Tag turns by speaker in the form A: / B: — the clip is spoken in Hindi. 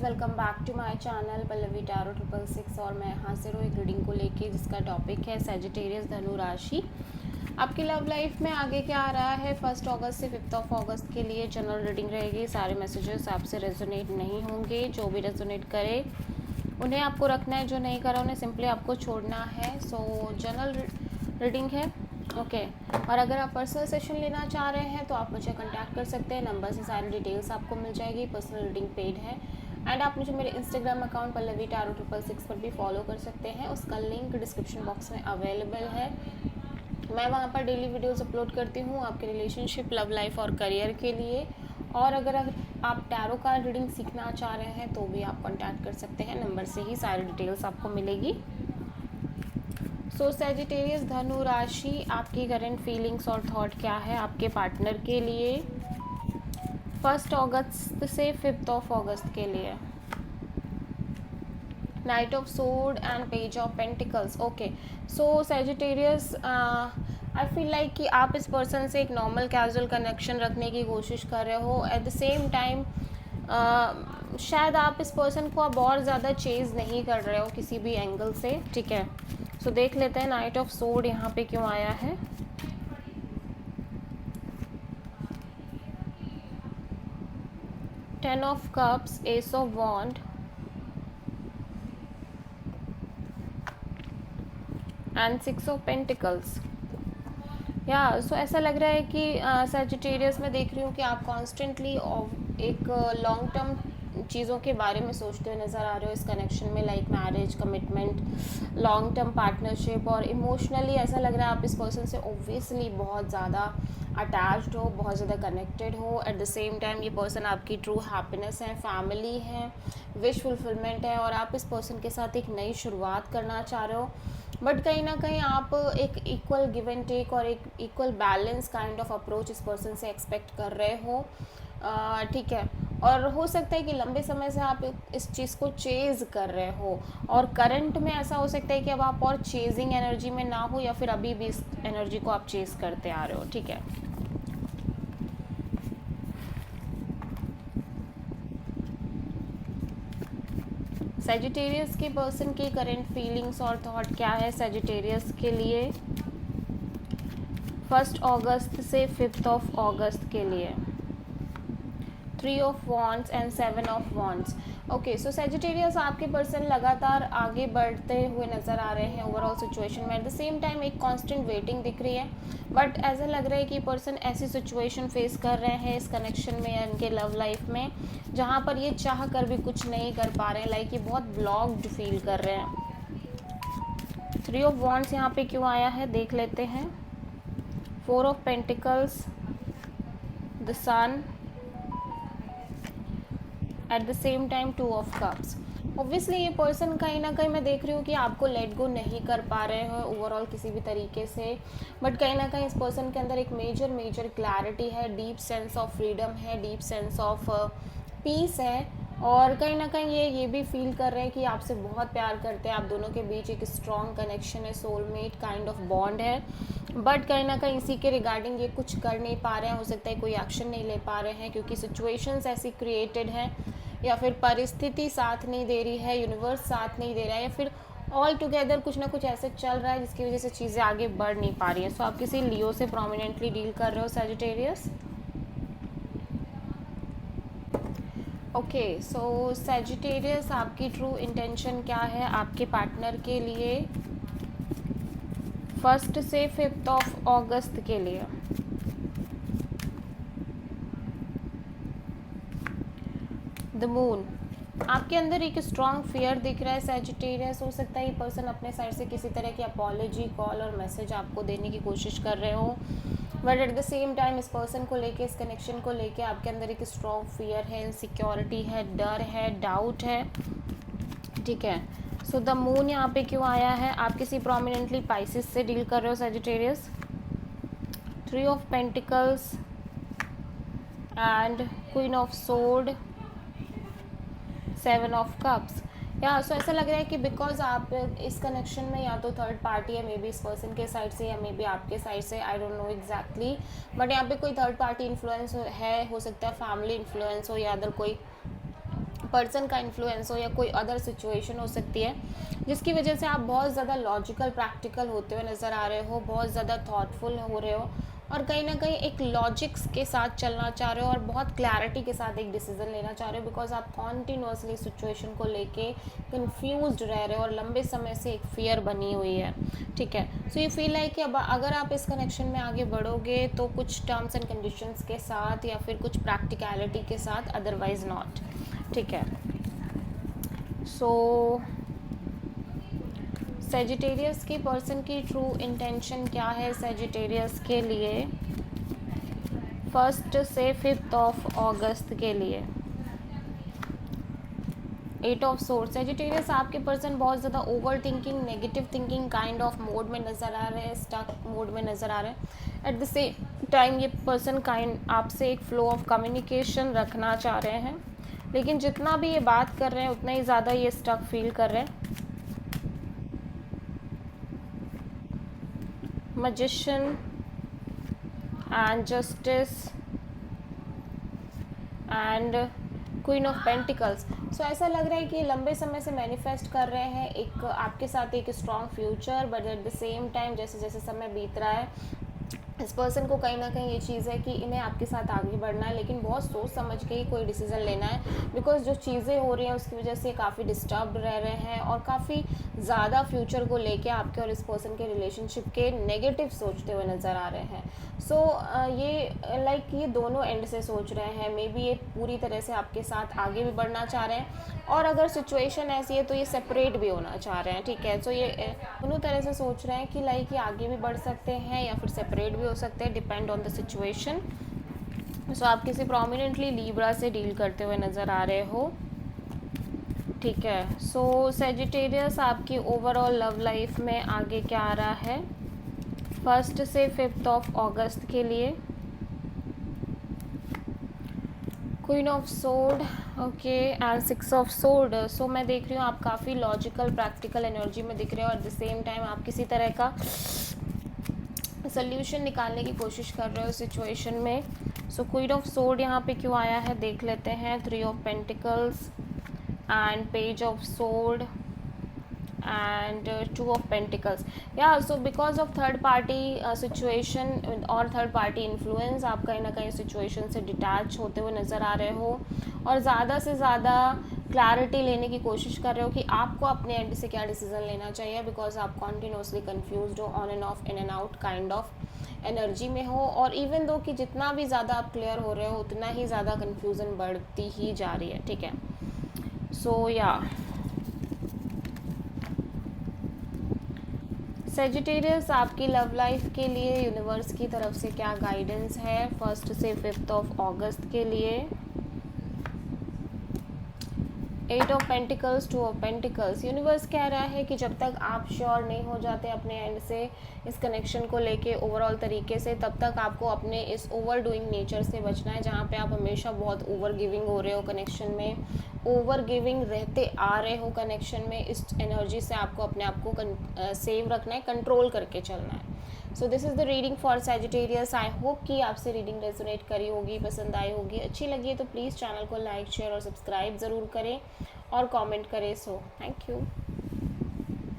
A: Guys, welcome back to my channel Pallavi tarot 666 और मैं हाजिर हूँ एक रीडिंग को लेके जिसका टॉपिक है सैजिटेरियस धनु राशि। आपकी लव लाइफ में आगे क्या आ रहा है 1 अगस्त से 5 अगस्त के लिए जनरल रीडिंग रहेगी। सारे मैसेजेस आपसे रेजोनेट नहीं होंगे, जो भी रेजोनेट करे उन्हें आपको रखना है, जो नहीं करा उन्हें सिंपली आपको छोड़ना है। सो जनरल रीडिंग है, ओके। और अगर आप पर्सनल सेशन लेना चाह रहे हैं तो आप मुझे कांटेक्ट कर सकते हैं, नंबर से सारी डिटेल्स आपको मिल जाएगी। पर्सनल रीडिंग पेड है एंड आप मुझे मेरे इंस्टाग्राम अकाउंट पल्लवी टैरो 666 पर भी फॉलो कर सकते हैं, उसका लिंक डिस्क्रिप्शन बॉक्स में अवेलेबल है। मैं वहाँ पर डेली वीडियोस अपलोड करती हूँ आपके रिलेशनशिप, लव लाइफ और करियर के लिए। और अगर आप टैरो कार्ड रीडिंग सीखना चाह रहे हैं तो भी आप कांटेक्ट कर सकते हैं, नंबर से ही सारी डिटेल्स आपको मिलेगी। सो सैजिटेरियस धनु राशि, आपकी करंट फीलिंग्स और थॉट क्या है आपके पार्टनर के लिए 1 अगस्त से 5 अगस्त के लिए। Night of sword and page of pentacles, okay. So Sagittarius, I feel like कि आप इस पर्सन से एक नॉर्मल कैजुअल कनेक्शन रखने की कोशिश कर रहे हो। एट द सेम टाइम शायद आप इस पर्सन को अब और ज़्यादा चेज़ नहीं कर रहे हो किसी भी एंगल से, ठीक है। सो देख लेते हैं नाइट ऑफ सोर्ड यहाँ पे क्यों आया है। Ten of cups, ace of wand and 6 of pentacles. या सो ऐसा लग रहा है कि सैजिटेरियस में देख रही हूँ कि आप कॉन्स्टेंटली एक लॉन्ग टर्म चीज़ों के बारे में सोचते हुए नज़र आ रहे हो इस कनेक्शन में, like marriage, commitment, long term partnership. और इमोशनली ऐसा लग रहा है आप इस पर्सन से ऑब्वियसली बहुत ज़्यादा अटैच्ड हो, बहुत ज़्यादा कनेक्टेड हो। एट द सेम टाइम ये पर्सन आपकी ट्रू हैप्पीनेस है, फैमिली है, विश फुलफिलमेंट है और आप इस पर्सन के साथ एक नई शुरुआत करना चाह रहे हो। बट कहीं ना कहीं आप एक इक्वल गिव एंड टेक और एक equal balance kind of approach इस पर्सन से एक्सपेक्ट कर रहे हो, ठीक है। और हो सकता है कि लंबे समय से आप इस चीज़ को चेज़ कर रहे हो और करंट में ऐसा हो सकता है कि अब आप और चेजिंग एनर्जी में ना हो या फिर अभी भी इस एनर्जी को आप चेज़ करते आ रहे हो, ठीक है। सैजिटेरियस के पर्सन की करंट फीलिंग्स और थॉट क्या है सैजिटेरियस के लिए 1 अगस्त से 5 अगस्त के लिए। 3 of wands and 7 of wands, okay. So Sagittarius आपके पर्सन लगातार आगे बढ़ते हुए नज़र आ रहे हैं ओवरऑल सिचुएशन में। एट द सेम टाइम एक कांस्टेंट वेटिंग दिख रही है, बट ऐसा लग रहा है कि पर्सन ऐसी सिचुएशन फेस कर रहे हैं इस कनेक्शन में या इनके लव लाइफ में जहाँ पर ये चाह कर भी कुछ नहीं कर पा रहे हैं, लाइक ये बहुत ब्लॉक्ड फील कर रहे हैं। 3 ऑफ वॉन्ड्स यहाँ पे क्यों आया है देख लेते हैं। 4 of pentacles, the sun, at the same time 2 of cups. Obviously ये पर्सन कहीं ना कहीं मैं देख रही हूँ कि आपको लेट गो नहीं कर पा रहे हैं ओवरऑल किसी भी तरीके से, बट कहीं ना कहीं इस पर्सन के अंदर एक मेजर क्लैरिटी है, डीप सेंस ऑफ फ्रीडम है, डीप सेंस ऑफ पीस है। और कहीं ना कहीं ये भी फील कर रहे हैं कि आपसे बहुत प्यार करते हैं, आप दोनों के बीच एक स्ट्रॉन्ग कनेक्शन है, सोलमेट काइंड ऑफ बॉन्ड है। बट कहीं ना कहीं इसी के रिगार्डिंग ये कुछ कर नहीं पा रहे हैं, हो सकता है कोई एक्शन नहीं ले पा रहे हैं क्योंकि सिचुएशंस ऐसी क्रिएटेड हैं या फिर परिस्थिति साथ नहीं दे रही है, यूनिवर्स साथ नहीं दे रहा है, या फिर ऑल टुगेदर कुछ ना कुछ ऐसे चल रहा है जिसकी वजह से चीज़ें आगे बढ़ नहीं पा रही हैं। सो आप किसी लियो से प्रोमिनेंटली डील कर रहे हो सैजिटेरियस, ओके। सो सैजिटेरियस आपकी ट्रू इंटेंशन क्या है आपके पार्टनर के लिए 1 से 5 अगस्त के लिए। द मून, आपके अंदर एक स्ट्रॉन्ग फियर दिख रहा है सैजिटेरियस। हो सकता है ये पर्सन अपने साइड से किसी तरह की अपॉलॉजी कॉल और मैसेज आपको देने की कोशिश कर रहे हो, but at the same time इस पर्सन को लेके, इस कनेक्शन को लेके आपके अंदर एक स्ट्रॉन्ग फियर है, इनसिक्योरिटी है, डर है, डाउट है, ठीक है। सो द मून यहाँ पे क्यों आया है, आप किसी प्रोमिनेंटली पाइसिस से डील कर रहे हो Sagittarius. 3 of pentacles and queen of sword, 7 of cups. या सो ऐसा लग रहा है कि बिकॉज आप इस कनेक्शन में या तो थर्ड पार्टी है, मे बी इस पर्सन के साइड से या मे बी आपके साइड से, I don't know exactly, but यहाँ पे कोई थर्ड पार्टी इन्फ्लुएंस है, हो सकता है फैमिली इन्फ्लुएंस हो या अदर कोई पर्सन का इन्फ्लुएंस हो या कोई अदर सिचुएशन हो सकती है जिसकी वजह से आप बहुत ज़्यादा लॉजिकल प्रैक्टिकल होते हुए नज़र आ रहे हो, बहुत ज़्यादा थॉटफुल हो रहे हो और कहीं ना कहीं एक लॉजिक्स के साथ चलना चाह रहे हो और बहुत क्लैरिटी के साथ एक डिसीज़न लेना चाह रहे हो, बिकॉज आप कॉन्टीन्यूसली सिचुएशन को लेके कंफ्यूज्ड रह रहे हो और लंबे समय से एक फियर बनी हुई है, ठीक है। सो यू फील लाइक कि अब अगर आप इस कनेक्शन में आगे बढ़ोगे तो कुछ टर्म्स एंड कंडीशंस के साथ या फिर कुछ प्रैक्टिकलिटी के साथ, अदरवाइज नॉट, ठीक है। सो सेजिटेरियस की पर्सन की ट्रू इंटेंशन क्या है सेजिटेरियस के लिए 1 से 5 अगस्त के लिए। 8 ऑफ सोर्ड्स। सेजिटेरियस आपके पर्सन बहुत ज़्यादा over thinking, negative thinking kind of mode में नज़र आ रहे हैं, स्टक मोड में नज़र आ रहे हैं। एट द सेम टाइम ये पर्सन आपसे एक फ्लो ऑफ कम्युनिकेशन रखना चाह रहे हैं, लेकिन जितना भी ये बात कर रहे हैं उतना ही ज़्यादा ये स्टक फील कर रहे हैं। Magician and justice and queen of pentacles. So ऐसा लग रहा है कि लंबे समय से मैनिफेस्ट कर रहे हैं एक आपके साथ एक strong future, but at the same time जैसे जैसे समय बीत रहा है इस पर्सन को कहीं ना कहीं ये चीज़ है कि इन्हें आपके साथ आगे बढ़ना है, लेकिन बहुत सोच समझ के ही कोई डिसीज़न लेना है, बिकॉज जो चीज़ें हो रही हैं उसकी वजह से काफ़ी डिस्टर्ब्ड रह रहे हैं और काफ़ी ज़्यादा फ्यूचर को लेके आपके और इस पर्सन के रिलेशनशिप के नेगेटिव सोचते हुए नज़र आ रहे हैं। सो ये लाइक ये दोनों एंड से सोच रहे हैं, मे बी ये पूरी तरह से आपके साथ आगे भी बढ़ना चाह रहे हैं और अगर सिचुएशन ऐसी है तो ये सेपरेट भी होना चाह रहे हैं, ठीक है। सो ये दोनों तरह से सोच रहे हैं कि लाइक ये आगे भी बढ़ सकते हैं या फिर सेपरेट भी हो सकते हैं, डिपेंड ऑन द सिचुएशन। सो आप किसी प्रोमिनेंटली लिब्रा से डील करते हुए नज़र आ रहे हो, ठीक है। सो सेजिटेरियस आपकी ओवरऑल लव लाइफ में आगे क्या आ रहा है 1 से 5 अगस्त के लिए। Queen of sword, okay, and 6 of sword. So मैं देख रही हूँ आप काफ़ी लॉजिकल प्रैक्टिकल एनर्जी में दिख रहे हो और एट द सेम टाइम आप किसी तरह का सोल्यूशन निकालने की कोशिश कर रहे हो सिचुएशन में। सो क्वीन ऑफ सोर्ड यहाँ पे क्यों आया है देख लेते हैं। 3 of pentacles and page of sword and 2 of pentacles. Yeah, so because of third party situation और third party influence आप कहीं ना कहीं situation से डिटैच होते हुए नज़र आ रहे हो और ज़्यादा से ज़्यादा क्लैरिटी लेने की कोशिश कर रहे हो कि आपको अपने एंड से क्या डिसीज़न लेना चाहिए, बिकॉज आप कॉन्टीन्यूसली कन्फ्यूज्ड हो, on end of, in and out kind of energy में हो और इवन दो कि जितना भी ज़्यादा आप क्लियर हो रहे हो उतना ही ज़्यादा कन्फ्यूज़न बढ़ती ही जा रही है, ठीक है। सो या सेजिटेरियस आपकी लव लाइफ के लिए यूनिवर्स की तरफ से क्या गाइडेंस है 1 से 5 अगस्त के लिए। 8 of pentacles, 2 of pentacles. Universe कह रहा है कि जब तक आप श्योर नहीं हो जाते अपने एंड से इस कनेक्शन को लेके ओवरऑल तरीके से, तब तक आपको अपने इस ओवर डूइंग नेचर से बचना है, जहाँ पे आप हमेशा बहुत ओवर गिविंग हो रहे हो कनेक्शन में, ओवर गिविंग रहते आ रहे हो कनेक्शन में। इस एनर्जी से आपको अपने आप को सेव रखना है, कंट्रोल करके चलना है। So this is the reading for Sagittarius. I hope कि आपसे रीडिंग रेजोनेट करी होगी, पसंद आई होगी, अच्छी लगी है तो प्लीज़ चैनल को लाइक शेयर और सब्सक्राइब ज़रूर करें और कमेंट करें। So thank you.